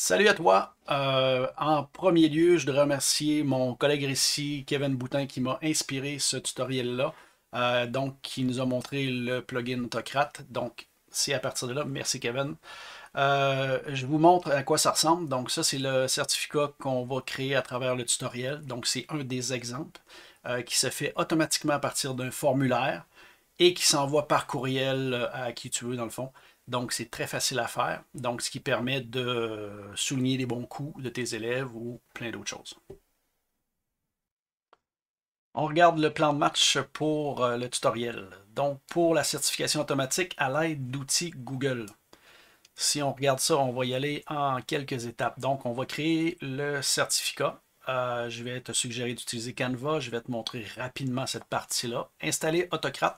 Salut à toi. En premier lieu, je voudrais remercier mon collègue ici, Kevin Boutin, qui m'a inspiré ce tutoriel-là. Donc, qui nous a montré le plugin Autocrat. Donc, c'est à partir de là. Merci, Kevin. Je vous montre à quoi ça ressemble. Donc, ça, c'est le certificat qu'on va créer à travers le tutoriel. Donc, c'est un des exemples qui se fait automatiquement à partir d'un formulaire et qui s'envoie par courriel à qui tu veux, dans le fond. Donc, c'est très facile à faire. Donc, ce qui permet de souligner les bons coups de tes élèves ou plein d'autres choses. On regarde le plan de match pour le tutoriel. Donc, pour la certification automatique à l'aide d'outils Google. Si on regarde ça, on va y aller en quelques étapes. Donc, on va créer le certificat. Je vais te suggérer d'utiliser Canva. Je vais te montrer rapidement cette partie-là. Installer Autocrat.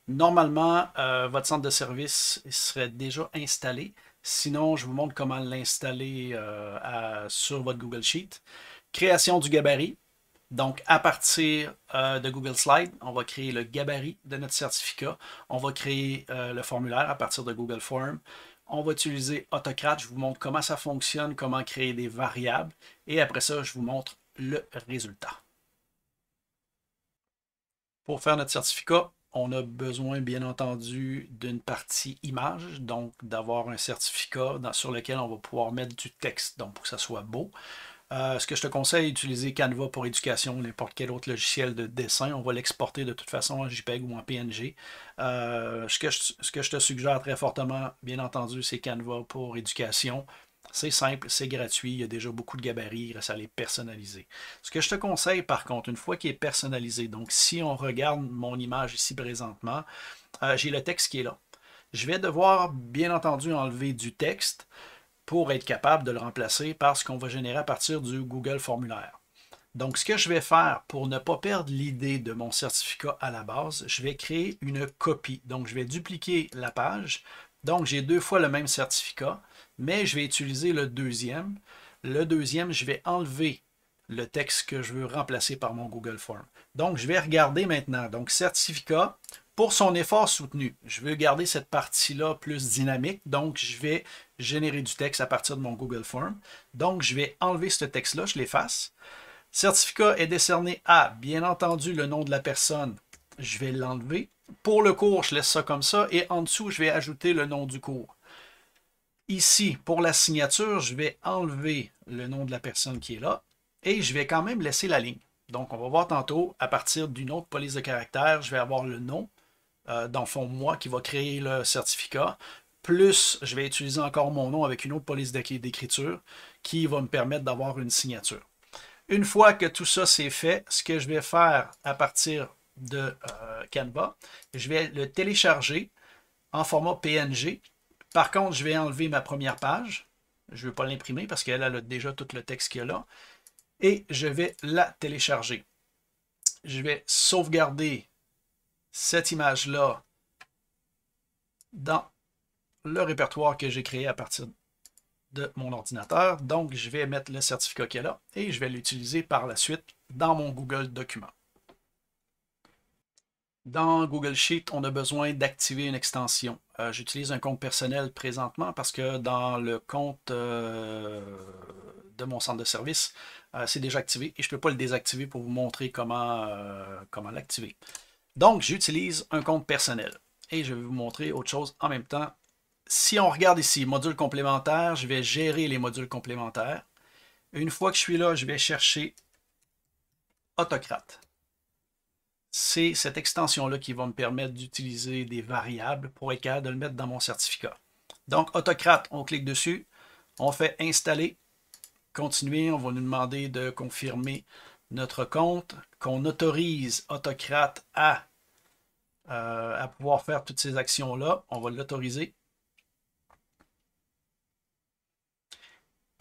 Normalement, votre centre de service serait déjà installé. Sinon, je vous montre comment l'installer sur votre Google Sheet. Création du gabarit. Donc, à partir de Google Slide, on va créer le gabarit de notre certificat. On va créer le formulaire à partir de Google Form. On va utiliser Autocrat. Je vous montre comment ça fonctionne, comment créer des variables. Et après ça, je vous montre le résultat. Pour faire notre certificat, on a besoin, bien entendu, d'une partie image, donc d'avoir un certificat sur lequel on va pouvoir mettre du texte, donc pour que ça soit beau. Ce que je te conseille, utiliser Canva pour éducation ou n'importe quel autre logiciel de dessin. On va l'exporter de toute façon en JPEG ou en PNG. Ce que je te suggère très fortement, bien entendu, c'est Canva pour éducation. C'est simple, c'est gratuit, il y a déjà beaucoup de gabarits, il reste à les personnaliser. Ce que je te conseille par contre, une fois qu'il est personnalisé, donc si on regarde mon image ici présentement, j'ai le texte qui est là. Je vais devoir bien entendu enlever du texte pour être capable de le remplacer par ce qu'on va générer à partir du Google Formulaire. Donc, ce que je vais faire pour ne pas perdre l'idée de mon certificat à la base, je vais créer une copie. Donc, je vais dupliquer la page. Donc, j'ai deux fois le même certificat, mais je vais utiliser le deuxième. Le deuxième, je vais enlever le texte que je veux remplacer par mon Google Form. Donc, je vais regarder maintenant. Donc, certificat, pour son effort soutenu. Je veux garder cette partie-là plus dynamique, donc je vais générer du texte à partir de mon Google Form. Donc, je vais enlever ce texte-là, je l'efface. Certificat est décerné à, bien entendu, le nom de la personne. Je vais l'enlever. Pour le cours, je laisse ça comme ça. Et en dessous, je vais ajouter le nom du cours. Ici, pour la signature, je vais enlever le nom de la personne qui est là. Et je vais quand même laisser la ligne. Donc, on va voir tantôt, à partir d'une autre police de caractère, je vais avoir le nom, dans le fond, moi, qui va créer le certificat. Plus, je vais utiliser encore mon nom avec une autre police d'écriture qui va me permettre d'avoir une signature. Une fois que tout ça c'est fait, ce que je vais faire à partir de Canva, je vais le télécharger en format PNG. Par contre, je vais enlever ma première page. Je ne veux pas l'imprimer parce qu'elle a déjà tout le texte qu'il y a là. Et je vais la télécharger. Je vais sauvegarder cette image-là dans le répertoire que j'ai créé à partir de mon ordinateur. Donc, je vais mettre le certificat qu'il y a là et je vais l'utiliser par la suite dans mon Google Document. Dans Google Sheet, on a besoin d'activer une extension. J'utilise un compte personnel présentement parce que dans le compte de mon centre de service, c'est déjà activé et je ne peux pas le désactiver pour vous montrer comment l'activer. Donc, j'utilise un compte personnel et je vais vous montrer autre chose en même temps. Si on regarde ici, module complémentaire, je vais gérer les modules complémentaires. Une fois que je suis là, je vais chercher Autocrat. C'est cette extension-là qui va me permettre d'utiliser des variables pour être capable de le mettre dans mon certificat. Donc, Autocrat, on clique dessus, on fait installer, continuer, on va nous demander de confirmer notre compte, qu'on autorise Autocrat à pouvoir faire toutes ces actions-là. On va l'autoriser.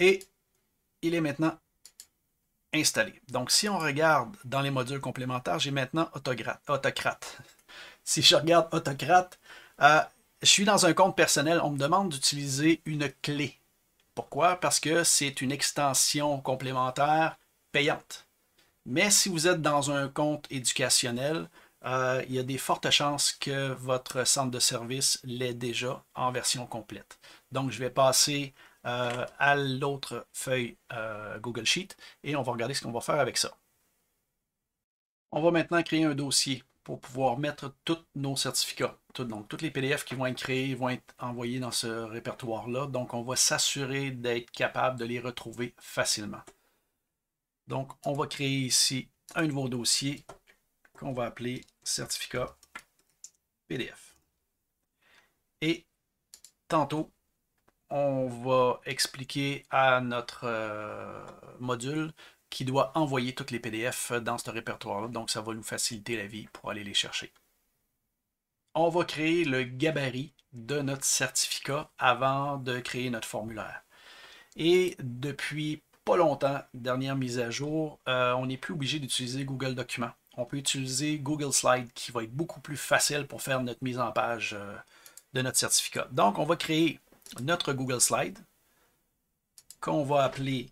Et il est maintenant installé. Donc, si on regarde dans les modules complémentaires, j'ai maintenant Autocrat. Si je regarde Autocrat, je suis dans un compte personnel, on me demande d'utiliser une clé. Pourquoi? Parce que c'est une extension complémentaire payante. Mais si vous êtes dans un compte éducationnel, il y a des fortes chances que votre centre de service l'ait déjà en version complète. Donc, je vais passer à l'autre feuille Google Sheet et on va regarder ce qu'on va faire avec ça. On va maintenant créer un dossier pour pouvoir mettre tous nos certificats. Donc, tous les PDF qui vont être créés vont être envoyés dans ce répertoire-là. Donc, on va s'assurer d'être capable de les retrouver facilement. Donc, on va créer ici un nouveau dossier qu'on va appeler certificat PDF. Et tantôt, on va expliquer à notre module qui doit envoyer tous les PDF dans ce répertoire-là. Donc, ça va nous faciliter la vie pour aller les chercher. On va créer le gabarit de notre certificat avant de créer notre formulaire. Et depuis pas longtemps, dernière mise à jour, on n'est plus obligé d'utiliser Google Documents. On peut utiliser Google Slide qui va être beaucoup plus facile pour faire notre mise en page de notre certificat. Donc, on va créer notre Google Slide qu'on va appeler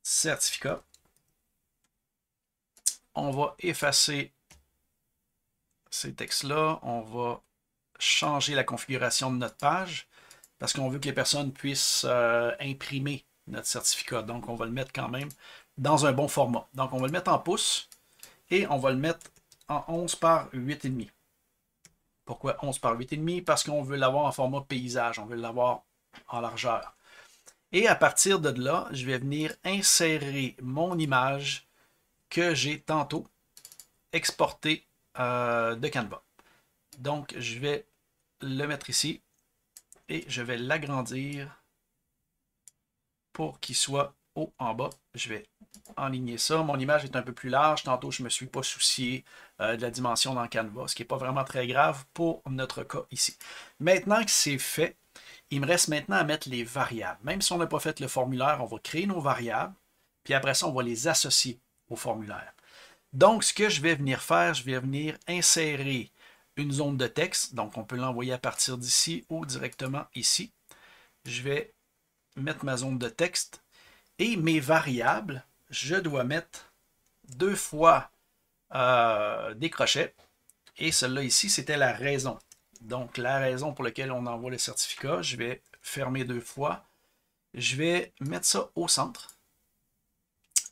certificat. On va effacer ces textes-là. On va changer la configuration de notre page parce qu'on veut que les personnes puissent imprimer notre certificat. Donc, on va le mettre quand même dans un bon format. Donc, on va le mettre en pouces et on va le mettre en 11 par 8,5. Pourquoi 11 par 8,5? Parce qu'on veut l'avoir en format paysage. On veut l'avoir en largeur. Et à partir de là, je vais venir insérer mon image que j'ai tantôt exportée de Canva. Donc, je vais le mettre ici et je vais l'agrandir pour qu'il soit haut en bas. Je vais enligner ça. Mon image est un peu plus large. Tantôt, je ne me suis pas soucié de la dimension dans Canva, ce qui n'est pas vraiment très grave pour notre cas ici. Maintenant que c'est fait, il me reste maintenant à mettre les variables. Même si on n'a pas fait le formulaire, on va créer nos variables, puis après ça, on va les associer au formulaire. Donc, ce que je vais venir faire, je vais venir insérer une zone de texte. Donc, on peut l'envoyer à partir d'ici ou directement ici. Je vais mettre ma zone de texte et mes variables, je dois mettre 2 fois des crochets. Et celle-là ici, c'était la raison. Donc, la raison pour laquelle on envoie le certificat, je vais fermer 2 fois. Je vais mettre ça au centre.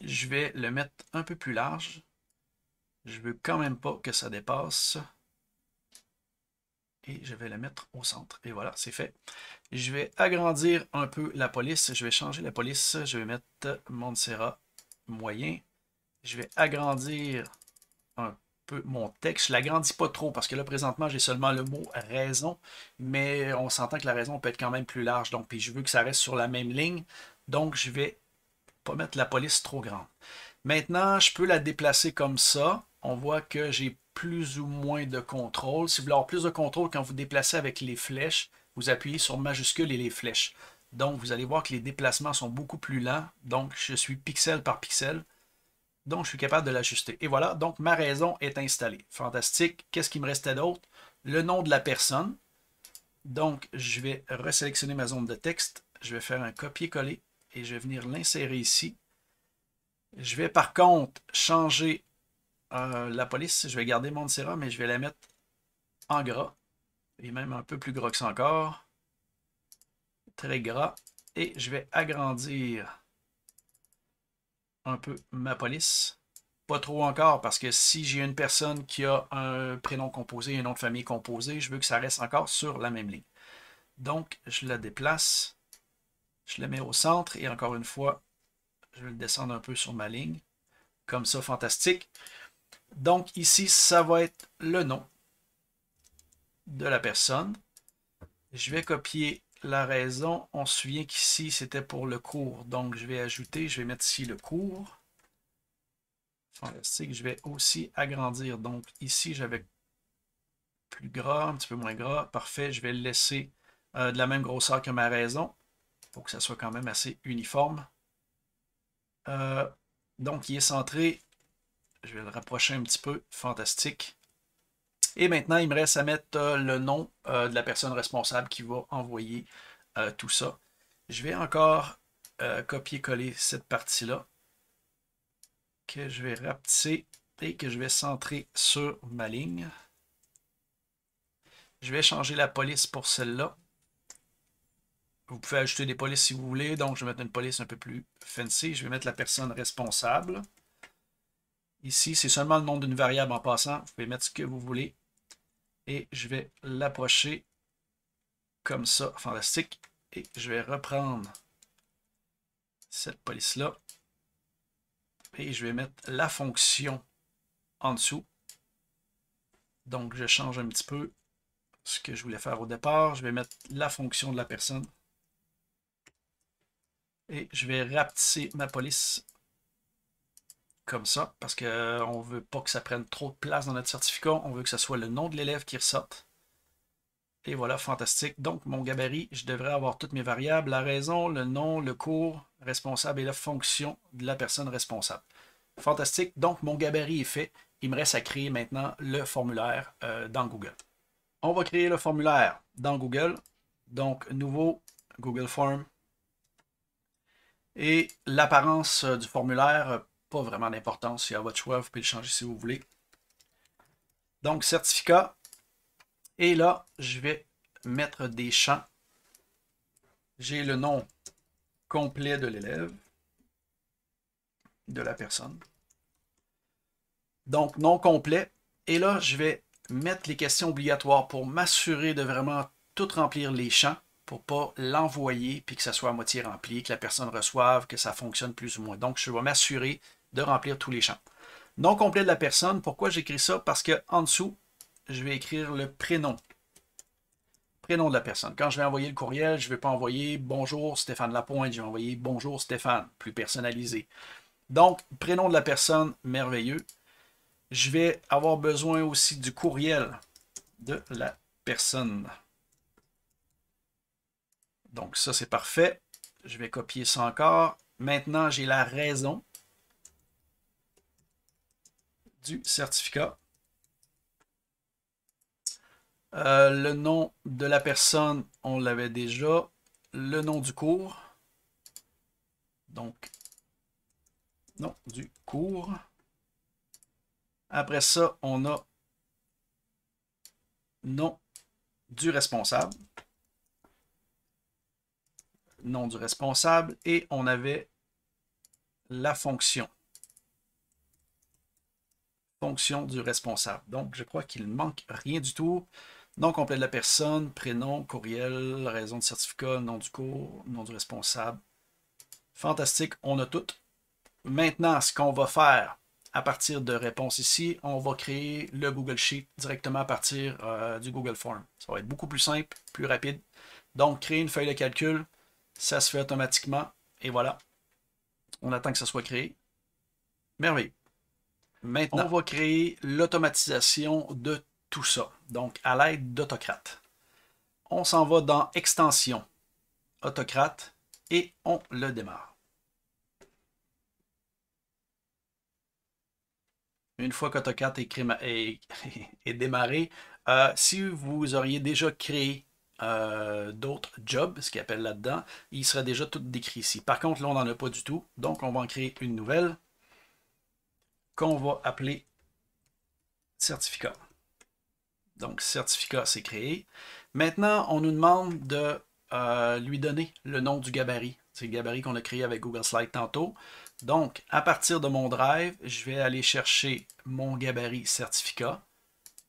Je vais le mettre un peu plus large. Je veux quand même pas que ça dépasse. Et je vais le mettre au centre. Et voilà, c'est fait. Je vais agrandir un peu la police. Je vais changer la police. Je vais mettre Montserrat moyen. Je vais agrandir un peu mon texte. Je ne l'agrandis pas trop parce que là, présentement, j'ai seulement le mot raison. Mais on s'entend que la raison peut être quand même plus large. Donc, puis je veux que ça reste sur la même ligne. Donc, je vais pas mettre la police trop grande. Maintenant, je peux la déplacer comme ça. On voit que j'ai plus ou moins de contrôle. Si vous voulez avoir plus de contrôle quand vous déplacez avec les flèches, vous appuyez sur majuscule et les flèches. Donc, vous allez voir que les déplacements sont beaucoup plus lents. Donc, je suis pixel par pixel. Donc, je suis capable de l'ajuster. Et voilà, donc ma raison est installée. Fantastique. Qu'est-ce qui me restait d'autre? Le nom de la personne. Donc, je vais resélectionner ma zone de texte. Je vais faire un copier-coller et je vais venir l'insérer ici. Je vais par contre changer la police. Je vais garder Montserrat, mais je vais la mettre en gras. Et même un peu plus gras que ça encore. Très gras. Et je vais agrandir un peu ma police. Pas trop encore, parce que si j'ai une personne qui a un prénom composé et un nom de famille composé, je veux que ça reste encore sur la même ligne. Donc, je la déplace. Je la mets au centre et encore une fois, je vais le descendre un peu sur ma ligne. Comme ça, fantastique. Donc ici, ça va être le nom de la personne. Je vais copier la raison. On se souvient qu'ici, c'était pour le cours. Donc, je vais ajouter, je vais mettre ici le cours. Fantastique. Je vais aussi agrandir. Donc, ici, j'avais plus gras, un petit peu moins gras. Parfait. Je vais le laisser de la même grosseur que ma raison pour que ça soit quand même assez uniforme. Donc, il est centré. Je vais le rapprocher un petit peu. Fantastique. Et maintenant, il me reste à mettre le nom de la personne responsable qui va envoyer tout ça. Je vais encore copier-coller cette partie-là que je vais rapetisser et que je vais centrer sur ma ligne. Je vais changer la police pour celle-là. Vous pouvez ajouter des polices si vous voulez. Donc, je vais mettre une police un peu plus fancy. Je vais mettre la personne responsable. Ici, c'est seulement le nom d'une variable en passant. Vous pouvez mettre ce que vous voulez. Et je vais l'approcher comme ça. Fantastique. Et je vais reprendre cette police-là. Et je vais mettre la fonction en dessous. Donc, je change un petit peu ce que je voulais faire au départ. Je vais mettre la fonction de la personne. Et je vais rapetisser ma police comme ça, parce qu'on ne veut pas que ça prenne trop de place dans notre certificat. On veut que ce soit le nom de l'élève qui ressorte. Et voilà, fantastique. Donc, mon gabarit, je devrais avoir toutes mes variables. La raison, le nom, le cours, responsable et la fonction de la personne responsable. Fantastique. Donc, mon gabarit est fait. Il me reste à créer maintenant le formulaire dans Google. On va créer le formulaire dans Google. Donc, nouveau Google Form. Et l'apparence du formulaire, pas vraiment d'importance, c'est à votre choix, vous pouvez le changer si vous voulez. Donc, certificat. Et là, je vais mettre des champs. J'ai le nom complet de l'élève, de la personne. Donc, nom complet. Et là, je vais mettre les questions obligatoires pour m'assurer de vraiment tout remplir les champs pour ne pas l'envoyer puis que ça soit à moitié rempli, que la personne reçoive, que ça fonctionne plus ou moins. Donc, je vais m'assurer de remplir tous les champs. Nom complet de la personne, pourquoi j'écris ça? Parce qu'en dessous, je vais écrire le prénom. Prénom de la personne. Quand je vais envoyer le courriel, je ne vais pas envoyer « Bonjour Stéphane Lapointe », je vais envoyer « Bonjour Stéphane », plus personnalisé. Donc, prénom de la personne, merveilleux. Je vais avoir besoin aussi du courriel de la personne. Donc ça, c'est parfait. Je vais copier ça encore. Maintenant, j'ai la raison du certificat. Le nom de la personne, on l'avait déjà. Le nom du cours. Donc, nom du cours. Après ça, on a nom du responsable. Nom du responsable. Et on avait la fonction. Fonction du responsable. Donc, je crois qu'il ne manque rien du tout. Nom complet de la personne, prénom, courriel, raison de certificat, nom du cours, nom du responsable. Fantastique, on a tout. Maintenant, ce qu'on va faire à partir de réponses ici, on va créer le Google Sheet directement à partir du Google Form. Ça va être beaucoup plus simple, plus rapide. Donc, créer une feuille de calcul, ça se fait automatiquement. Et voilà, on attend que ça soit créé. Merveilleux. Maintenant, on va créer l'automatisation de tout ça, donc à l'aide d'Autocrate. On s'en va dans Extension, Autocrate, et on le démarre. Une fois qu'Autocrate est démarré, si vous auriez déjà créé d'autres jobs, ce qu'il appelle là-dedans, il serait déjà tout décrit ici. Par contre, là, on n'en a pas du tout, donc on va en créer une nouvelle qu'on va appeler certificat. Donc, certificat, c'est créé. Maintenant, on nous demande de lui donner le nom du gabarit. C'est le gabarit qu'on a créé avec Google Slides tantôt. Donc, à partir de mon drive, je vais aller chercher mon gabarit certificat.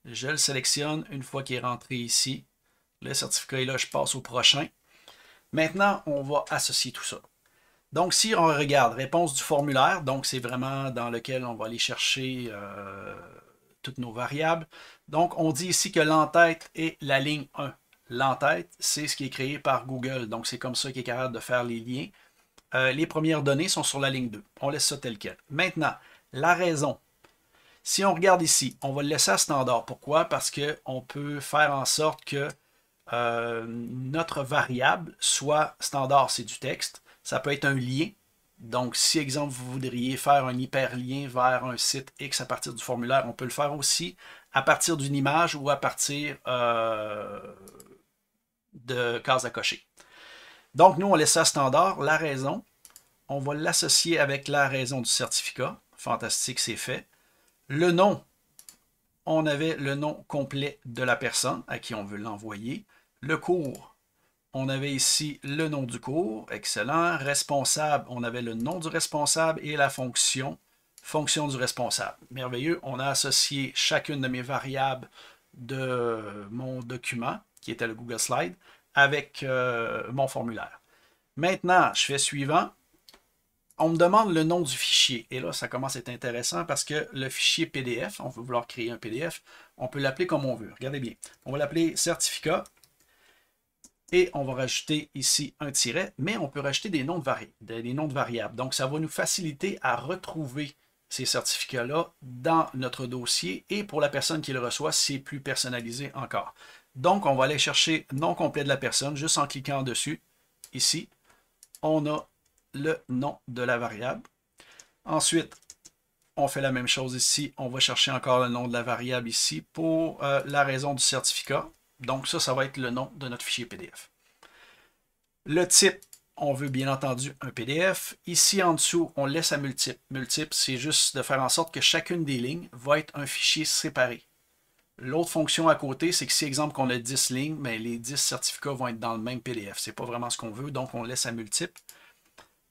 Je le sélectionne une fois qu'il est rentré ici. Le certificat est là, je passe au prochain. Maintenant, on va associer tout ça. Donc, si on regarde réponse du formulaire, donc c'est vraiment dans lequel on va aller chercher toutes nos variables. Donc, on dit ici que l'entête est la ligne 1. L'entête, c'est ce qui est créé par Google. Donc, c'est comme ça qu'il est capable de faire les liens. Les premières données sont sur la ligne 2. On laisse ça tel quel. Maintenant, la raison. Si on regarde ici, on va le laisser à standard. Pourquoi? Parce qu'on peut faire en sorte que notre variable soit standard, c'est du texte. Ça peut être un lien. Donc, si, exemple, vous voudriez faire un hyperlien vers un site X à partir du formulaire, on peut le faire aussi à partir d'une image ou à partir de cases à cocher. Donc, nous, on laisse ça standard. La raison, on va l'associer avec la raison du certificat. Fantastique, c'est fait. Le nom, on avait le nom complet de la personne à qui on veut l'envoyer. Le cours, On avait ici le nom du cours, excellent. Responsable, on avait le nom du responsable et la fonction du responsable. Merveilleux, on a associé chacune de mes variables de mon document, qui était le Google Slide, avec mon formulaire. Maintenant, je fais suivant. On me demande le nom du fichier. Et là, ça commence à être intéressant parce que le fichier PDF, on veut vouloir créer un PDF, on peut l'appeler comme on veut. Regardez bien. On va l'appeler certificat. Et on va rajouter ici un tiret, mais on peut rajouter des noms de variables. Donc, ça va nous faciliter à retrouver ces certificats-là dans notre dossier. Et pour la personne qui le reçoit, c'est plus personnalisé encore. Donc, on va aller chercher nom complet de la personne, juste en cliquant dessus. Ici, on a le nom de la variable. Ensuite, on fait la même chose ici. On va chercher encore le nom de la variable ici pour la raison du certificat. Donc ça va être le nom de notre fichier PDF. Le type, on veut bien entendu un PDF. Ici en dessous, on laisse à multiple. Multiple, c'est juste de faire en sorte que chacune des lignes va être un fichier séparé. L'autre fonction à côté, c'est que si, exemple, qu'on a 10 lignes, mais les 10 certificats vont être dans le même PDF. Ce n'est pas vraiment ce qu'on veut, donc on laisse à multiple.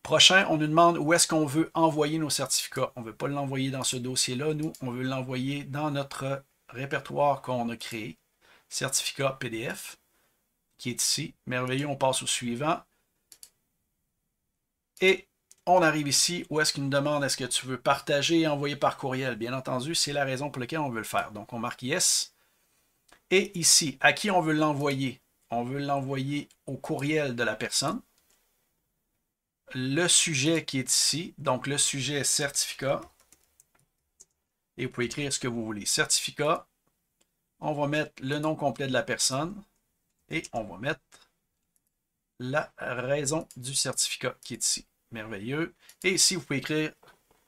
Prochain, on nous demande où est-ce qu'on veut envoyer nos certificats. On ne veut pas l'envoyer dans ce dossier-là. Nous, on veut l'envoyer dans notre répertoire qu'on a créé. Certificat PDF, qui est ici. Merveilleux, on passe au suivant. Et on arrive ici où est-ce qu'il nous demande est-ce que tu veux partager et envoyer par courriel. Bien entendu, c'est la raison pour laquelle on veut le faire. Donc, on marque Yes. Et ici, à qui on veut l'envoyer? On veut l'envoyer au courriel de la personne. Le sujet qui est ici, donc le sujet est certificat. Et vous pouvez écrire ce que vous voulez. Certificat. On va mettre le nom complet de la personne et on va mettre la raison du certificat qui est ici. Merveilleux. Et ici, vous pouvez écrire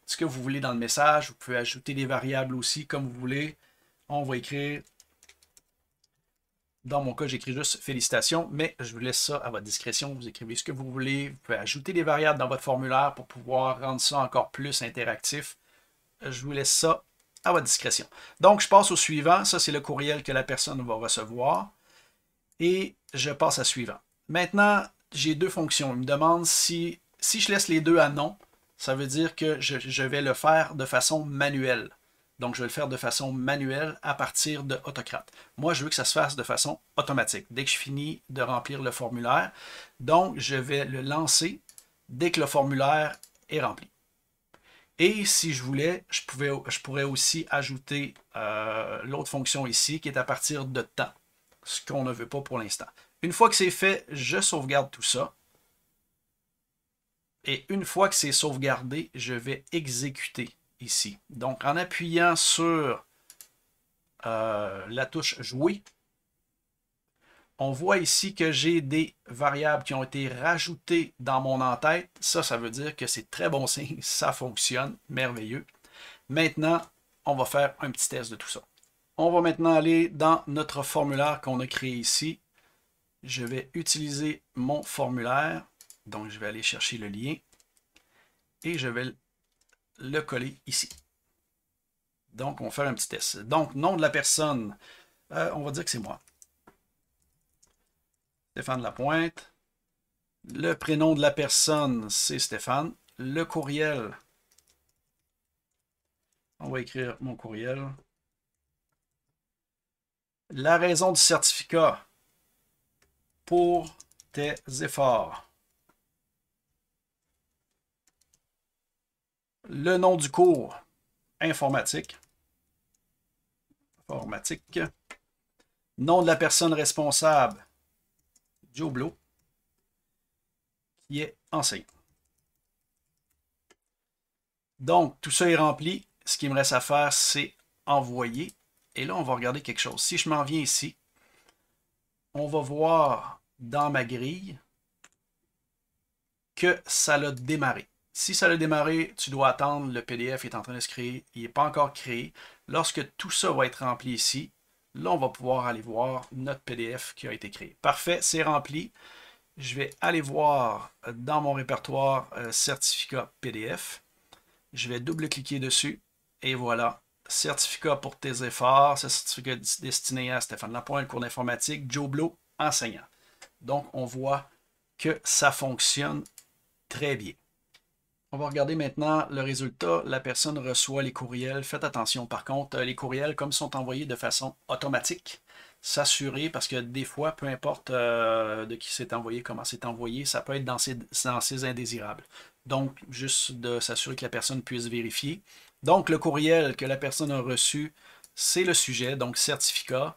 ce que vous voulez dans le message. Vous pouvez ajouter des variables aussi comme vous voulez. On va écrire, dans mon cas, j'écris juste félicitations, mais je vous laisse ça à votre discrétion. Vous écrivez ce que vous voulez. Vous pouvez ajouter des variables dans votre formulaire pour pouvoir rendre ça encore plus interactif. Je vous laisse ça à votre discrétion. Donc, je passe au suivant. Ça, c'est le courriel que la personne va recevoir. Et je passe à suivant. Maintenant, j'ai deux fonctions. Il me demande si je laisse les deux à non, ça veut dire que je vais le faire de façon manuelle. Donc, je vais le faire de façon manuelle à partir de Autocrat. Moi, je veux que ça se fasse de façon automatique, dès que je finis de remplir le formulaire. Donc, je vais le lancer dès que le formulaire est rempli. Et si je voulais, je pourrais aussi ajouter l'autre fonction ici qui est à partir de temps, ce qu'on ne veut pas pour l'instant. Une fois que c'est fait, je sauvegarde tout ça. Et une fois que c'est sauvegardé, je vais exécuter ici. Donc en appuyant sur la touche jouer, on voit ici que j'ai des variables qui ont été rajoutées dans mon en-tête. Ça veut dire que c'est très bon signe, ça fonctionne, merveilleux. Maintenant, on va faire un petit test de tout ça. On va maintenant aller dans notre formulaire qu'on a créé ici. Je vais utiliser mon formulaire. Donc, je vais aller chercher le lien et je vais le coller ici. Donc, on va faire un petit test. Donc, nom de la personne, on va dire que c'est moi. Stéphane Lapointe. Le prénom de la personne, c'est Stéphane. Le courriel, on va écrire mon courriel. La raison du certificat, pour tes efforts. Le nom du cours, informatique. Nom de la personne responsable, Joe Blow, qui est enseignant. Donc, tout ça est rempli. Ce qu'il me reste à faire, c'est envoyer. Et là, on va regarder quelque chose. Si je m'en viens ici, on va voir dans ma grille que ça l'a démarré. Si ça l'a démarré, tu dois attendre, le PDF est en train de se créer, il n'est pas encore créé. Lorsque tout ça va être rempli ici, là, on va pouvoir aller voir notre PDF qui a été créé. Parfait, c'est rempli. Je vais aller voir dans mon répertoire certificat PDF. Je vais double-cliquer dessus et voilà. Certificat pour tes efforts, ce certificat destiné à Stéphane Lapointe, cours d'informatique, Joe Blow, enseignant. Donc, on voit que ça fonctionne très bien. On va regarder maintenant le résultat. La personne reçoit les courriels. Faites attention, par contre, les courriels, comme ils sont envoyés de façon automatique, s'assurer, parce que des fois, peu importe de qui c'est envoyé, comment c'est envoyé, ça peut être dans ses indésirables. Donc, juste de s'assurer que la personne puisse vérifier. Donc, le courriel que la personne a reçu, c'est le sujet, donc certificat.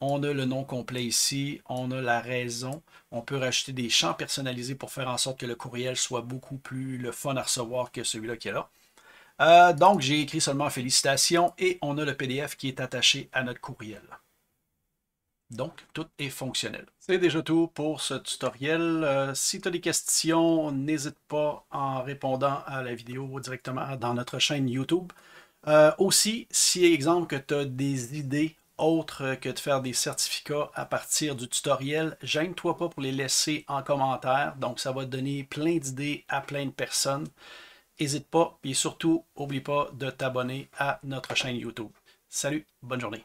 On a le nom complet ici, on a la raison. On peut rajouter des champs personnalisés pour faire en sorte que le courriel soit beaucoup plus le fun à recevoir que celui-là qui est là. Donc, j'ai écrit seulement félicitations et on a le PDF qui est attaché à notre courriel. Donc, tout est fonctionnel. C'est déjà tout pour ce tutoriel. Si tu as des questions, n'hésite pas en répondant à la vidéo directement dans notre chaîne YouTube. Aussi, si exemple que tu as des idées autres que de faire des certificats à partir du tutoriel, gêne-toi pas pour les laisser en commentaire. Donc, ça va te donner plein d'idées à plein de personnes. N'hésite pas et surtout, n'oublie pas de t'abonner à notre chaîne YouTube. Salut, bonne journée.